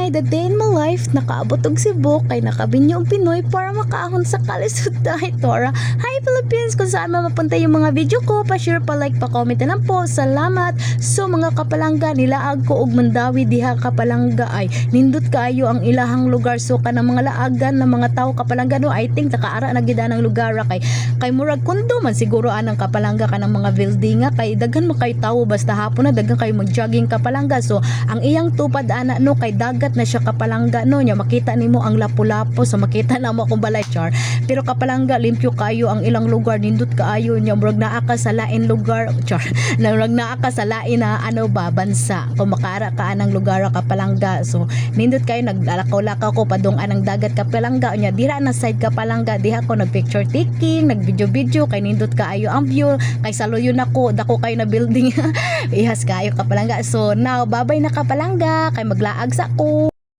kay the day in my life nakaabot og Cebu kay nakabinyo og Pinoy para makaahon sa kalisod dahil Tora. Hi Philippines, kung saan mapunta yung mga video ko, pa-share, pa-like, pa-comment na lang po. Salamat. So mga kapalangga, nilaag ko og Mandawi diha kapalangga ay nindot kaayo ang ilahang lugar. So kanang mga laagan ng mga tao kapalangga no, I think nakaara na gid ang lugar kay murag kundo man siguro anang kapalangga kanang mga building nga kay daghan mo kay tawo basta hapon na daghan kayo mag-jogging kapalangga. So ang iyang tupad ana no kay dagat na siya kapalangga no nya makita nimo ang lapu-lapo so makita na mo kung balay char pero kapalangga limpyo kayo ang ilang lugar nindot kaayo nya murag naa ka sa lain lugar char murag naa ka sa lain na ano ba bansa kung makaara ka anang lugar kapalangga. So nindot kayo naglalakaw-lakaw ko padung-an ang dagat kapalangga nya dira na side kapalangga diha ko nag picture taking nag video kay nindot kaayo ang view kay saluyon ako dako kayo na building ihas kayo kapalangga. So now babay na kapalangga kay maglaag sa ko.